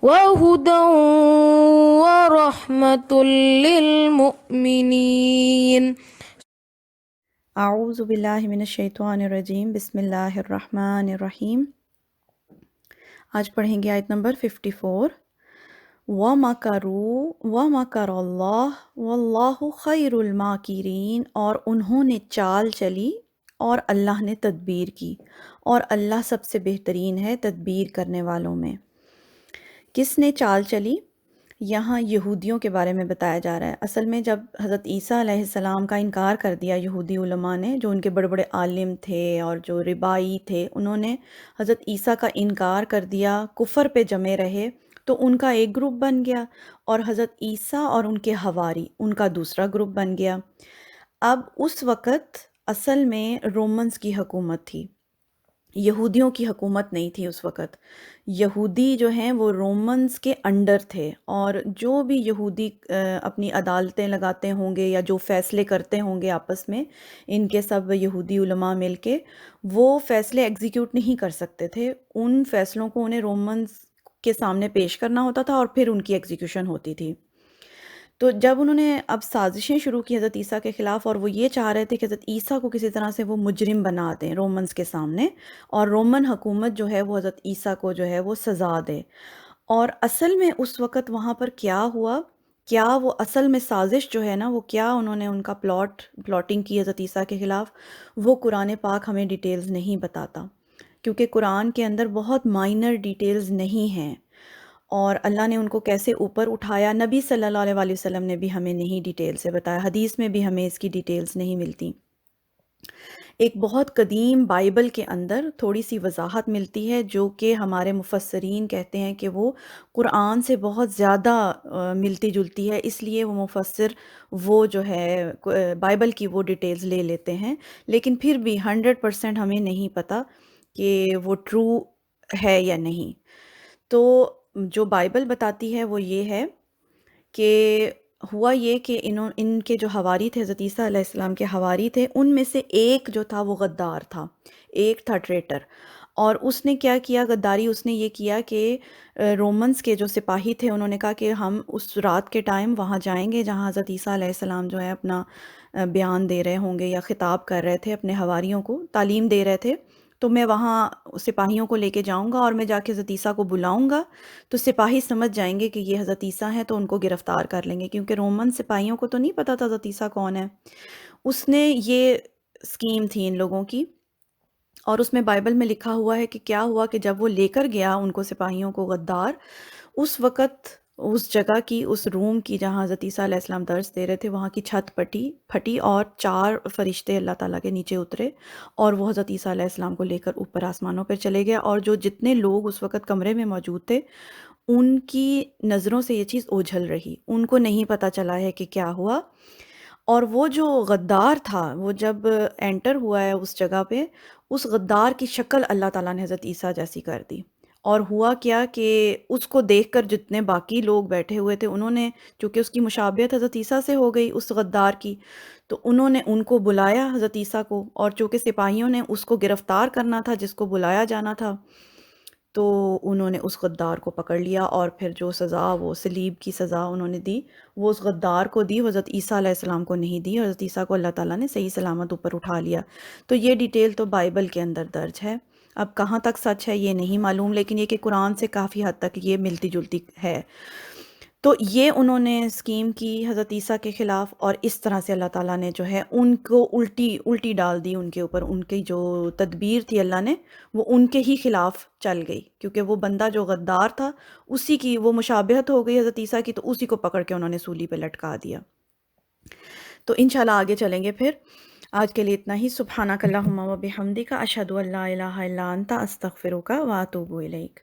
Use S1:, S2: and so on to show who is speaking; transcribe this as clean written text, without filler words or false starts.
S1: وهدى ورحمة للمؤمنين.
S2: اعوذ باللہ من الشیطان الرجیم، بسم اللہ الرحمن الرحیم۔ آج پڑھیں گے آیت نمبر 54۔ وَمَكَرُوا وَمَكَرَ اللَّهُ وَاللَّهُ خَيْرُ الْمَاكِرِينَ، اور انہوں نے چال چلی اور اللہ نے تدبیر کی، اور اللہ سب سے بہترین ہے تدبیر کرنے والوں میں۔ کس نے چال چلی؟ یہاں یہودیوں کے بارے میں بتایا جا رہا ہے۔ اصل میں جب حضرت عیسیٰ علیہ السلام کا انکار کر دیا یہودی علماء نے، جو ان کے بڑے بڑے عالم تھے اور جو ربائی تھے، انہوں نے حضرت عیسیٰ کا انکار کر دیا، کفر پہ جمے رہے، تو ان کا ایک گروپ بن گیا، اور حضرت عیسیٰ اور ان کے حواری ان کا دوسرا گروپ بن گیا۔ اب اس وقت اصل میں رومنز کی حکومت تھی، یہودیوں کی حکومت نہیں تھی اس وقت۔ یہودی جو ہیں وہ رومنز کے انڈر تھے، اور جو بھی یہودی اپنی عدالتیں لگاتے ہوں گے یا جو فیصلے کرتے ہوں گے آپس میں، ان کے سب یہودی علماء مل کے وہ فیصلے ایگزیکیوٹ نہیں کر سکتے تھے۔ ان فیصلوں کو انہیں رومنز کے سامنے پیش کرنا ہوتا تھا اور پھر ان کی ایگزیکیوشن ہوتی تھی۔ تو جب انہوں نے اب سازشیں شروع کی حضرت عیسیٰ کے خلاف، اور وہ یہ چاہ رہے تھے کہ حضرت عیسیٰ کو کسی طرح سے وہ مجرم بنا دیں رومنز کے سامنے، اور رومن حکومت جو ہے وہ حضرت عیسیٰ کو جو ہے وہ سزا دے۔ اور اصل میں اس وقت وہاں پر کیا ہوا، کیا وہ اصل میں سازش جو ہے نا، وہ کیا انہوں نے ان کا پلاٹنگ کی حضرت عیسیٰ کے خلاف، وہ قرآن پاک ہمیں ڈیٹیلز نہیں بتاتا، کیونکہ قرآن کے اندر بہت مائنر ڈیٹیلز نہیں ہیں، اور اللہ نے ان کو کیسے اوپر اٹھایا نبی صلی اللہ علیہ وآلہ وسلم نے بھی ہمیں نہیں ڈیٹیل سے بتایا، حدیث میں بھی ہمیں اس کی ڈیٹیلز نہیں ملتی۔ ایک بہت قدیم بائبل کے اندر تھوڑی سی وضاحت ملتی ہے، جو کہ ہمارے مفسرین کہتے ہیں کہ وہ قرآن سے بہت زیادہ ملتی جلتی ہے، اس لیے وہ مفسر وہ جو ہے بائبل کی وہ ڈیٹیلز لے لیتے ہیں، لیکن پھر بھی 100% ہمیں نہیں پتہ کہ وہ ٹرو ہے یا نہیں۔ تو جو بائبل بتاتی ہے وہ یہ ہے کہ ہوا یہ کہ ان کے جو حواری تھے، حضرت عیسیٰ علیہ السلام کے حواری تھے، ان میں سے ایک جو تھا وہ غدار تھا، ایک تھا ٹریٹر، اور اس نے کیا کیا غداری، اس نے یہ کیا کہ رومنز کے جو سپاہی تھے انہوں نے کہا کہ ہم اس رات کے ٹائم وہاں جائیں گے جہاں حضرت عیسیٰ علیہ السلام جو ہے اپنا بیان دے رہے ہوں گے یا خطاب کر رہے تھے، اپنے حواریوں کو تعلیم دے رہے تھے، تو میں وہاں سپاہیوں کو لے کے جاؤں گا، اور میں جا کے حضرت عیسیٰ کو بلاؤں گا، تو سپاہی سمجھ جائیں گے کہ یہ حضرت عیسیٰ ہیں تو ان کو گرفتار کر لیں گے، کیونکہ رومن سپاہیوں کو تو نہیں پتہ تھا حضرت عیسیٰ کون ہے۔ اس نے یہ اسکیم تھی ان لوگوں کی، اور اس میں بائبل میں لکھا ہوا ہے کہ کیا ہوا کہ جب وہ لے کر گیا ان کو سپاہیوں کو غدار، اس وقت اس جگہ کی، اس روم کی جہاں حضرت عیسیٰ علیہ السلام درس دے رہے تھے، وہاں کی چھت پھٹی اور 4 فرشتے اللہ تعالیٰ کے نیچے اترے، اور وہ حضرت عیسیٰ علیہ السلام کو لے کر اوپر آسمانوں پر چلے گئے، اور جو جتنے لوگ اس وقت کمرے میں موجود تھے ان کی نظروں سے یہ چیز اوجھل رہی، ان کو نہیں پتہ چلا ہے کہ کیا ہوا۔ اور وہ جو غدار تھا، وہ جب انٹر ہوا ہے اس جگہ پہ، اس غدار کی شکل اللہ تعالیٰ نے حضرت عیسیٰ جیسی کر دی، اور ہوا کیا کہ اس کو دیکھ کر جتنے باقی لوگ بیٹھے ہوئے تھے، انہوں نے، چونکہ اس کی مشابہت حضرت عیسیٰ سے ہو گئی اس غدار کی، تو انہوں نے ان کو بلایا حضرت عیسیٰ کو، اور چونکہ سپاہیوں نے اس کو گرفتار کرنا تھا جس کو بلایا جانا تھا، تو انہوں نے اس غدار کو پکڑ لیا، اور پھر جو سزا، وہ صلیب کی سزا انہوں نے دی، وہ اس غدار کو دی، حضرت عیسیٰ علیہ السلام کو نہیں دی، حضرت عیسیٰ کو اللہ تعالیٰ نے صحیح سلامت اوپر اٹھا لیا۔ تو یہ ڈیٹیل تو بائبل کے اندر درج ہے، اب کہاں تک سچ ہے یہ نہیں معلوم، لیکن یہ کہ قرآن سے کافی حد تک یہ ملتی جلتی ہے۔ تو یہ انہوں نے اسکیم کی حضرت عیسیٰ کے خلاف، اور اس طرح سے اللہ تعالیٰ نے جو ہے ان کو الٹی ڈال دی ان کے اوپر، ان کی جو تدبیر تھی اللہ نے وہ ان کے ہی خلاف چل گئی، کیونکہ وہ بندہ جو غدار تھا اسی کی وہ مشابہت ہو گئی حضرت عیسیٰ کی، تو اسی کو پکڑ کے انہوں نے سولی پہ لٹکا دیا۔ تو انشاءاللہ آگے چلیں گے پھر، آج کے لیے اتنا ہی۔ سبحانک اللہم و بحمدک، اشہد ان لا الہ الا انت، استغفرک و اتوب الیک۔